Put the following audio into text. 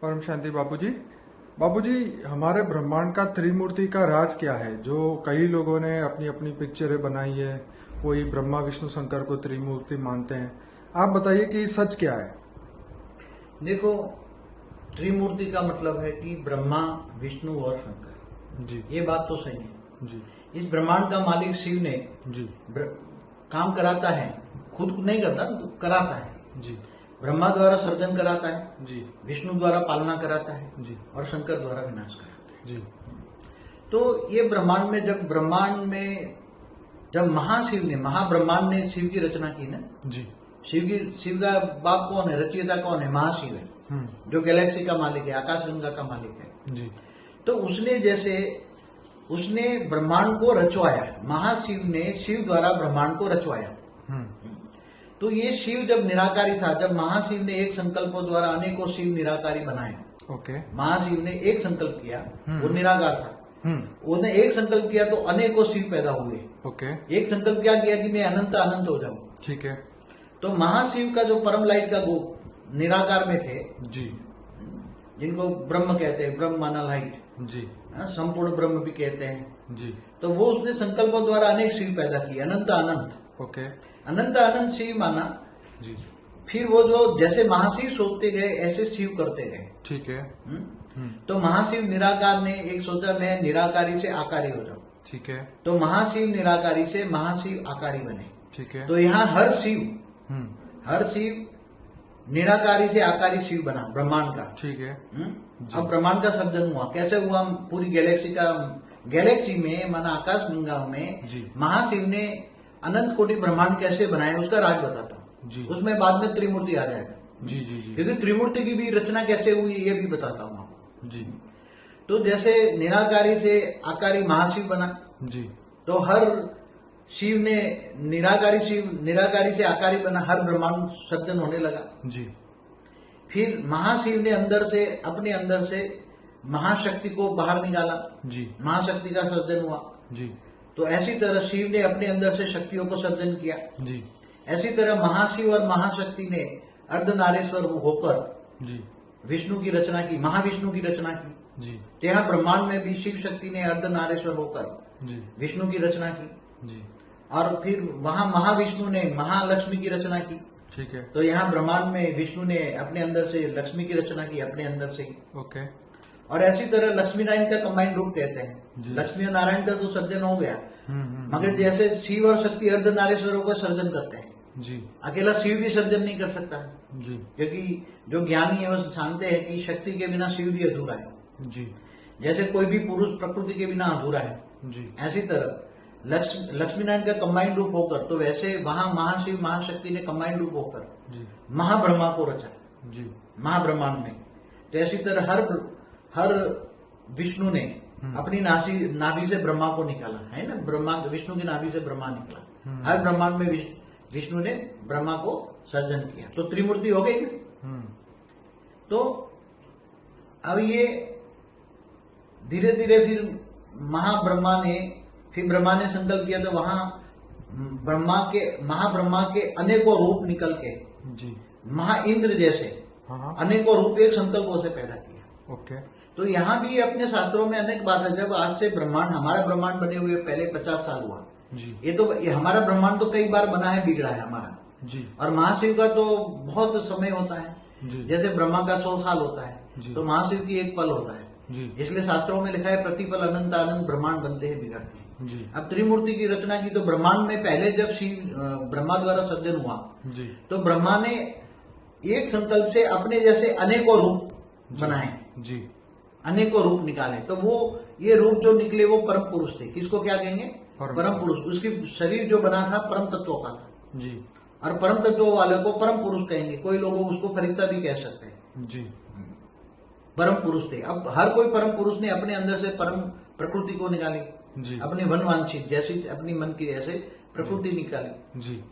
परम शांति बाबूजी। बाबूजी, हमारे ब्रह्मांड का त्रिमूर्ति का राज क्या है? जो कई लोगों ने अपनी अपनी पिक्चरें बनाई है, कोई ब्रह्मा विष्णु शंकर को त्रिमूर्ति मानते हैं। आप बताइए कि सच क्या है? देखो, त्रिमूर्ति का मतलब है कि ब्रह्मा, विष्णु और शंकर। जी ये बात तो सही है। जी इस ब्रह्मांड का मालिक शिव ने जी काम कराता है, खुद नहीं करता तो कराता है। जी ब्रह्मा द्वारा सर्जन कराता है, जी विष्णु द्वारा पालना कराता है जी और शंकर द्वारा विनाश कराता है। जी तो ये ब्रह्मांड में जब महाब्रह्मांड ने शिव की रचना की ना, जी शिव का बाप कौन है, रचयिता कौन है? महाशिव है, जो गैलेक्सी का मालिक है, आकाशगंगा का मालिक है। जी तो उसने ब्रह्मांड को रचवाया। महाशिव ने शिव द्वारा ब्रह्मांड को रचवाया। तो ये शिव जब निराकारी था, जब महाशिव ने एक संकल्पों द्वारा अनेकों शिव निराकारी बनाए। ओके। महाशिव ने एक संकल्प किया, वो निराकार था। उसने एक संकल्प किया तो अनेकों शिव पैदा हुए। ओके। एक संकल्प क्या किया कि मैं अनंत अनंत हो जाऊं। ठीक है। तो महाशिव का जो परम लाइट का वो निराकार में थे, जी जिनको ब्रह्म कहते हैं, ब्रह्म माना लाइट, जी संपूर्ण ब्रह्म भी कहते हैं। जी तो वो उसने संकल्पों द्वारा अनेक शिव पैदा किए, अनंत अनंत। ओके। अनंत अनंत शिव माना। जी फिर वो जो जैसे महाशिव सोचते गए ऐसे शिव करते गए। ठीक है। तो महाशिव निराकार ने एक सोचा, मैं निराकारी से आकारी हो जाऊं। ठीक है। तो महाशिव निराकारी से महाशिव आकारी बने। ठीक है। तो यहाँ हर शिव निराकारी से आकारी शिव बना ब्रह्मांड का। ठीक है। अब ब्रह्मांड का सर्जन हुआ। कैसे हुआ? पूरी गैलेक्सी में माना आकाश गंगा में जी। महाशिव ने अनंत कोटि ब्रह्मांड कैसे बनाया उसका राज बताता हूँ। जी। उसमें बाद में त्रिमूर्ति आ जाएगा। जी जी जी क्योंकि त्रिमूर्ति की भी रचना कैसे हुई ये भी बताता हूँ आपको। जी तो जैसे निराकारी से आकारी महाशिव बना, जी तो हर शिव ने निराकारी से आकारी बना, हर ब्रह्मांड सर्जन होने लगा। जी। फिर महाशिव ने अपने अंदर से महाशक्ति को बाहर निकाला। जी। महाशक्ति का सर्जन हुआ। जी तो ऐसी तरह शिव ने अपने अंदर से शक्तियों को सर्जन किया। जी ऐसी तरह महाशिव और महाशक्ति ने अर्धनारेश्वर होकर जी विष्णु की रचना की, महाविष्णु की रचना की। जी तो यहाँ ब्रह्मांड में भी शिव शक्ति ने अर्धनारेश्वर होकर जी विष्णु की रचना की। जी। और फिर वहां महाविष्णु ने महालक्ष्मी की रचना की। ठीक है। तो यहाँ ब्रह्मांड में विष्णु ने अपने अंदर से लक्ष्मी की रचना की, अपने अंदर से ही। ओके। और ऐसी तरह लक्ष्मी नारायण का कंबाइंड रूप कहते हैं। जी। लक्ष्मी और नारायण का तो सर्जन हो गया, मगर जैसे शिव और शक्ति अर्धनारेश्वरों को सर्जन करते हैं। जी। अकेला शिव भी सर्जन नहीं कर सकता, जी क्योंकि जो ज्ञानी है वो जानते हैं कि शक्ति के बिना शिव भी अधूरा है। जी जैसे कोई भी पुरुष प्रकृति के बिना अधूरा है, जी ऐसी तरह लक्ष्मी नारायण का कंबाइंड रूप होकर, तो वैसे वहां महाशिव महाशक्ति ने कंबाइंड रूप होकर जी महाब्रह्मा को रचा जी महाब्रह्मांड में। तो ऐसी तरह हर विष्णु ने अपनी नाभि से ब्रह्मा को निकाला है ना। ब्रह्मा विष्णु की नाभि से ब्रह्मा निकला। हर ब्रह्मांड में विष्णु ने ब्रह्मा को सर्जन किया। तो त्रिमूर्ति हो गई ना। तो अब ये धीरे धीरे फिर ब्रह्मा ने संकल्प किया, तो वहां महाब्रह्मा के अनेकों रूप निकल के जी महाइंद्र जैसे अनेकों रूप एक संकल्पों से पैदा किया। ओके। तो यहाँ भी अपने शास्त्रों में अनेक बात है। जब आज से हमारा ब्रह्मांड बने हुए पहले 50 साल हुआ। जी। ये हमारा ब्रह्मांड तो कई बार बना है, बिगड़ा है हमारा। जी। और महाशिव का तो बहुत समय होता है। जी। जैसे ब्रह्मा का 100 साल होता है, जी। तो महाशिव की एक पल होता है। जी। इसलिए शास्त्रों में लिखा है प्रतिपल अनंत अनंत ब्रह्मांड बनते हैं, बिगड़ते हैं। जी। अब त्रिमूर्ति की रचना की, तो ब्रह्मांड में पहले जब ब्रह्मा द्वारा सर्जन हुआ, जी। तो ब्रह्मा ने एक संकल्प से अपने जैसे अनेकों रूप बनाए। जी। अनेकों रूप निकाले। तो ये रूप जो निकले वो परम पुरुष थे। किसको क्या कहेंगे? परम पुरुष। उसकी शरीर जो बना था परम तत्वों का था। जी। और परम तत्वों वाले को परम पुरुष कहेंगे। कोई लोग उसको फरिश्ता भी कह सकते हैं। जी। परम पुरुष थे। अब हर कोई परम पुरुष ने अपने अंदर से परम प्रकृति को निकाली। जी। अपने वनवांछित जैसी अपनी मन की जैसे प्रकृति निकाली। जी।